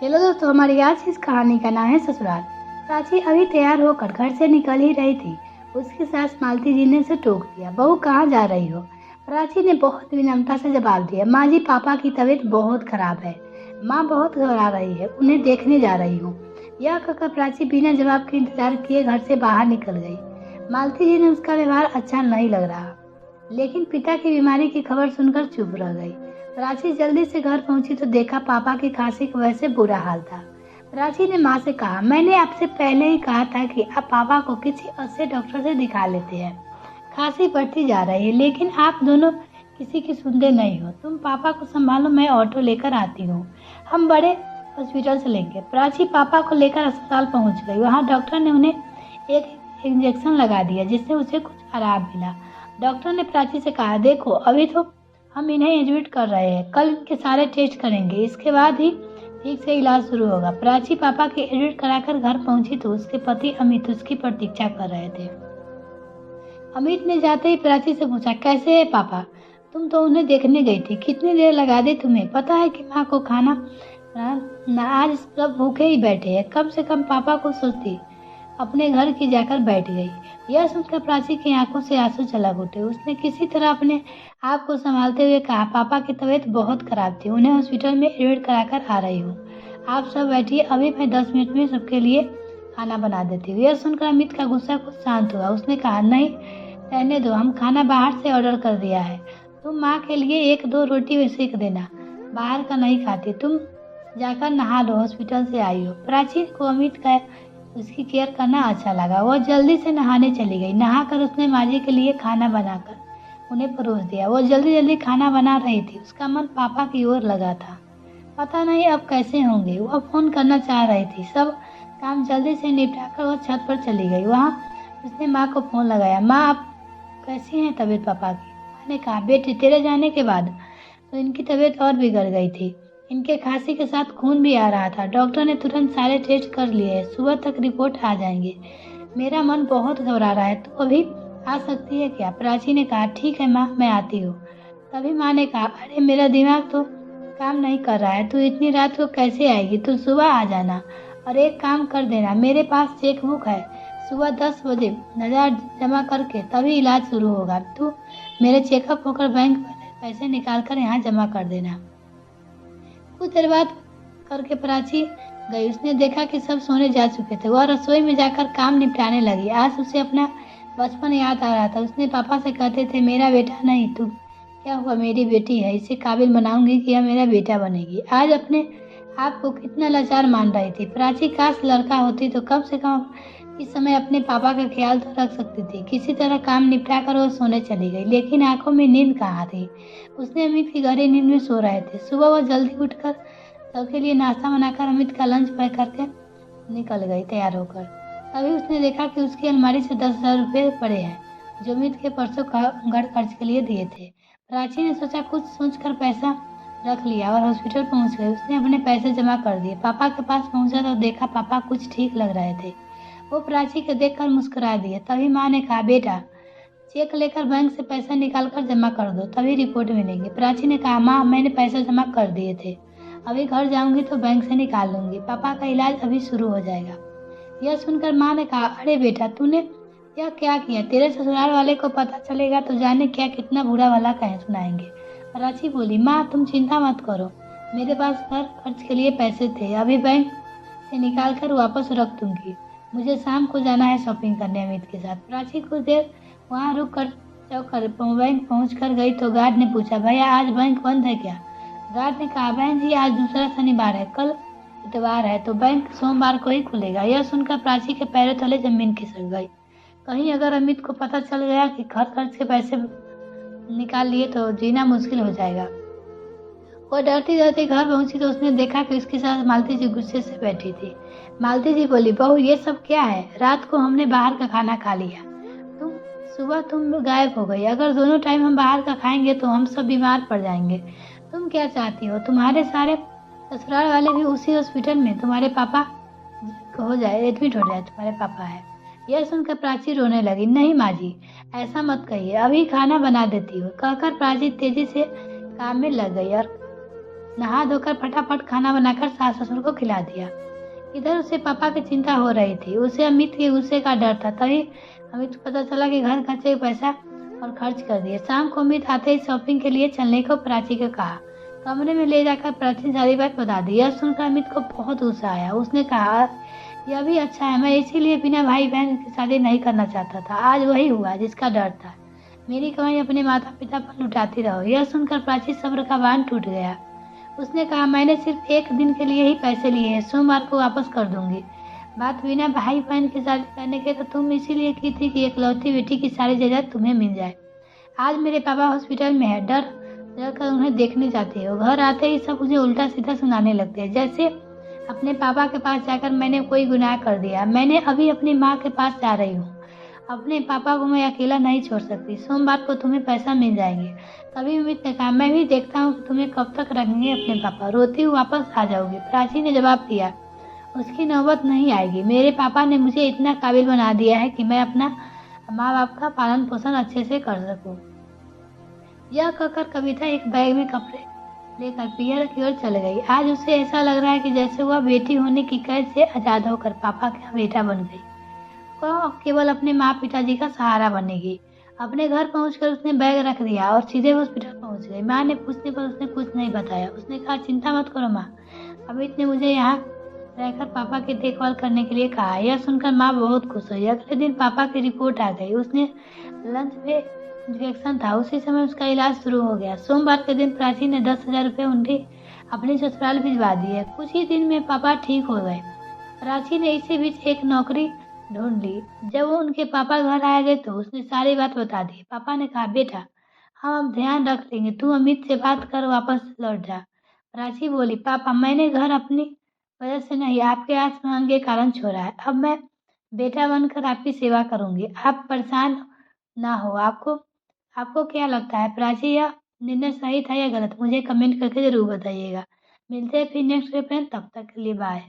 Hello दोस्तों, हमारी आज की इस कहानी का नाम है ससुराल। प्राची अभी तैयार होकर घर से निकल ही रही थी। उसकी सास मालती जी ने उसे टोक दिया, बहू कहाँ जा रही हो। प्राची ने बहुत विनम्रता से जवाब दिया, माँ जी पापा की तबीयत बहुत खराब है, माँ बहुत घबरा रही है, उन्हें देखने जा रही हूँ। यह कहकर प्राची बिना जवाब के इंतजार किए घर से बाहर निकल गई। मालती जी ने उसका व्यवहार अच्छा नहीं लग रहा, लेकिन पिता की बीमारी की खबर सुनकर चुप रह गई। प्राची जल्दी से घर पहुंची तो देखा पापा की खांसी का वैसे बुरा हाल था। प्राची ने माँ से कहा, मैंने आपसे पहले ही कहा था कि आप पापा को किसी अच्छे डॉक्टर से दिखा लेते हैं। खांसी बढ़ती जा रही है, लेकिन आप दोनों किसी की सुनते नहीं हो। तुम पापा को संभालो, मैं ऑटो लेकर आती हूँ, हम बड़े हॉस्पिटल से लेंगे। प्राची पापा को लेकर अस्पताल पहुंच गई। वहाँ डॉक्टर ने उन्हें एक इंजेक्शन लगा दिया, जिससे उसे कुछ आराम मिला। डॉक्टर ने प्राची से कहा, देखो अभी तो हम इन्हें एडमिट कर रहे हैं, कल इनके सारे टेस्ट करेंगे, इसके बाद ही ठीक से इलाज शुरू होगा। प्राची पापा के एडमिट कराकर घर पहुंची तो उसके पति अमित उसकी प्रतीक्षा कर रहे थे। अमित ने जाते ही प्राची से पूछा, कैसे है पापा? तुम तो उन्हें देखने गई थी, कितनी देर लगा दी तुम्हें? पता है कि माँ को खाना ना आज सब भूखे ही बैठे हैं, कम से कम पापा को सोचती। अपने घर की जाकर बैठ गई। यह सुनकर प्राची की आंखों से आंसू छलक उठे। उसने किसी तरह अपने आप को संभालते हुए कहा, पापा की तबीयत बहुत खराब थी, उन्हें हॉस्पिटल में एडमिट कराकर आ रही हूँ, आप सब बैठिए, अभी मैं 10 मिनट में सबके लिए खाना बना देती हूँ। यह सुनकर अमित का गुस्सा कुछ शांत हुआ। उसने कहा, नहीं रहने दो, हम खाना बाहर से ऑर्डर कर दिया है, तुम माँ के लिए 1-2 रोटी सेक देना, बाहर का नहीं खाती, तुम जाकर नहा लो, हॉस्पिटल से आई हो। प्राची को अमित का उसकी केयर करना अच्छा लगा। वह जल्दी से नहाने चली गई। नहाकर उसने माँ जी के लिए खाना बनाकर उन्हें परोस दिया। वो जल्दी जल्दी खाना बना रही थी, उसका मन पापा की ओर लगा था। पता नहीं अब कैसे होंगे। वह फोन करना चाह रही थी। सब काम जल्दी से निपटाकर वह छत पर चली गई। वहाँ उसने माँ को फोन लगाया, माँ आप कैसी हैं तबीयत पापा की? माँ ने कहा, बेटी तेरे जाने के बाद तो इनकी तबीयत और बिगड़ गई थी, इनके खांसी के साथ खून भी आ रहा था, डॉक्टर ने तुरंत सारे टेस्ट कर लिए हैं, सुबह तक रिपोर्ट आ जाएंगे। मेरा मन बहुत घबरा रहा है, तो अभी आ सकती है क्या? प्राची ने कहा, ठीक है माँ, मैं आती हूँ। तभी माँ ने कहा, अरे मेरा दिमाग तो काम नहीं कर रहा है, तू इतनी रात को कैसे आएगी? तू सुबह आ जाना, और एक काम कर देना, मेरे पास चेकबुक है, सुबह 10 बजे 1000 जमा करके तभी इलाज शुरू होगा, तू मेरे चेकअप होकर बैंक वाले पैसे निकाल कर यहाँ जमा कर देना। कुछ देर बाद करके प्राची गई। उसने देखा कि सब सोने जा चुके थे। वह रसोई में जाकर काम निपटाने लगी। आज उसे अपना बचपन याद आ रहा था। उसने पापा से कहते थे, मेरा बेटा नहीं, तू क्या हुआ, मेरी बेटी है, इसे काबिल बनाऊंगी कि यह मेरा बेटा बनेगी। आज अपने आप को कितना लाचार मान रही थी। प्राची काश लड़का होती तो कम से कम इस समय अपने पापा का ख्याल तो रख सकती थी। किसी तरह काम निपटा कर वो सोने चली गई, लेकिन आंखों में नींद कहाँ थी। उसने अमित की गहरी नींद में सो रहे थे। सुबह वह जल्दी उठकर सबके लिए नाश्ता बनाकर अमित का लंच पैक करके निकल गई तैयार होकर। तभी उसने देखा कि उसकी अलमारी से 10,000 रुपये पड़े हैं, जो अमित के परसों घर खर्च के लिए दिए थे। प्राची ने सोचा, कुछ सोचकर पैसा रख लिया और हॉस्पिटल पहुंच गई। उसने अपने पैसे जमा कर दिए। पापा के पास पहुंचा तो देखा पापा कुछ ठीक लग रहे थे। वो प्राची को देखकर मुस्कुरा दिए। तभी माँ ने कहा, बेटा चेक लेकर बैंक से पैसा निकाल कर जमा कर दो, तभी रिपोर्ट मिलेगी। प्राची ने कहा, माँ मैंने पैसे जमा कर दिए थे, अभी घर जाऊंगी तो बैंक से निकाल लूंगी, पापा का इलाज अभी शुरू हो जाएगा। यह सुनकर माँ ने कहा, अरे बेटा तूने यह क्या किया? तेरे ससुराल वाले को पता चलेगा तो जाने क्या कितना बुरा भला कहे सुनाएंगे। प्राची बोली, माँ तुम चिंता मत करो, मेरे पास घर खर्च के लिए पैसे थे, अभी बैंक से निकाल कर वापस रख दूंगी। मुझे शाम को जाना है शॉपिंग करने अमित के साथ। प्राची कुछ देर वहाँ रुक कर बैंक पहुँच कर गई तो गार्ड ने पूछा, भैया आज बैंक बंद है क्या? गार्ड ने कहा, बहन जी आज दूसरा शनिवार है, कल इतवार है, तो बैंक सोमवार को ही खुलेगा। यह सुनकर प्राची के पैरों तले जमीन खिसक गई। कहीं अगर अमित को पता चल गया कि घर खर्च के पैसे निकाल लिए तो जीना मुश्किल हो जाएगा। वो डरती डरती घर पहुंची तो उसने देखा कि उसके साथ मालती जी गुस्से से बैठी थी। मालती जी बोली, बहू ये सब क्या है? रात को हमने बाहर का खाना खा लिया, सुबह तुम गायब हो गई, अगर दोनों टाइम हम बाहर का खाएंगे तो हम सब बीमार पड़ जाएंगे। तुम क्या चाहती हो, तुम्हारे सारे ससुराल वाले भी उसी हॉस्पिटल में तुम्हारे पापा हो जाए, एडमिट हो जाए, तुम्हारे पापा है। यह सुनकर प्राची रोने लगी। नहीं माँ जी ऐसा मत कहिए, अभी खाना बना देती हूँ, कहकर प्राची तेजी से काम में लग गई और नहा धोकर फटाफट खाना बनाकर सास ससुर को खिला दिया। इधर उसे पापा की चिंता हो रही थी। उसे अमित के गुस्से का डर था। तभी अमित को पता चला कि घर खर्चे पैसा और खर्च कर दिए। शाम को अमित आते ही शॉपिंग के लिए चलने को प्राची को कहा। कमरे में ले जाकर प्राची सारी बात बता दी। यह सुनकर अमित को बहुत गुस्सा आया। उसने कहा, यह भी अच्छा है, मैं इसीलिए बिना भाई बहन की शादी नहीं करना चाहता था। आज वही हुआ जिसका डर था। मेरी कमाई अपने माता पिता पर लुटाती रहो। यह सुनकर प्राची सब्र का बांध टूट गया। उसने कहा, मैंने सिर्फ एक दिन के लिए ही पैसे लिए हैं, सोमवार को वापस कर दूंगी। बात बिना भाई बहन की शादी करने के तो तुम इसीलिए की थी कि इकलौती बेटी की सारी जायदाद तुम्हें मिल जाए। आज मेरे पापा हॉस्पिटल में है, डर डर कर उन्हें देखने जाती हो। घर आते ही सब मुझे उल्टा सीधा सुनाने लगते हैं, जैसे अपने पापा के पास जाकर मैंने कोई गुनाह कर दिया। मैंने अभी अपनी माँ के पास जा रही हूँ। अपने पापा को मैं अकेला नहीं छोड़ सकती। सोमवार को तुम्हें पैसा मिल जाएंगे। तभी अमित ने कहा, मैं भी देखता हूँ कि तुम्हें कब तक रखेंगे अपने पापा। रोती हुई वापस आ जाओगी। प्राची ने जवाब दिया, उसकी नौबत नहीं आएगी। मेरे पापा ने मुझे इतना काबिल बना दिया है कि मैं अपना माँ बाप का पालन पोषण अच्छे से कर सकूँ। यह कहकर कविता एक बैग में कपड़े लेकर पियर की ओर चल गई। आज उसे ऐसा लग रहा है कि जैसे वह बेटी होने की कैद से आजाद होकर पापा का बेटा बन गई। वह अब केवल अपने माँ पिताजी का सहारा बनेगी। अपने घर पहुंचकर उसने बैग रख दिया और सीधे हॉस्पिटल पहुंच गई। माँ ने पूछने पर उसने कुछ नहीं बताया। उसने कहा, चिंता मत करो माँ, अमित ने मुझे यहाँ रहकर पापा की देखभाल करने के लिए कहा। यह सुनकर माँ बहुत खुश हुई। अगले दिन पापा की रिपोर्ट आ गई। उसने लंच में इन्फेक्शन था, उसी समय उसका इलाज शुरू हो गया। सोमवार के दिन प्राची ने 10,000 रुपये उन्हें अपने ससुराल भिजवा दिए। कुछ ही दिन में पापा ठीक हो गए। प्राची ने इसी बीच एक नौकरी ढूंढ ली। जब वो उनके पापा घर आ गए तो उसने सारी बात बता दी। पापा ने कहा, बेटा हम अब ध्यान रख लेंगे, तू अमित से बात कर वापस लौट जा। प्राची बोली, पापा मैंने घर अपनी वजह से नहीं आपके आसमान के कारण छोड़ा है। अब मैं बेटा बनकर आपकी सेवा करूंगी। आप परेशान ना हो। आपको आपको क्या लगता है प्राची, यह निर्णय सही था या गलत? मुझे कमेंट करके जरूर बताइएगा। मिलते हैं फिर नेक्स्ट वीडियो में, तब तक के लिए बाय।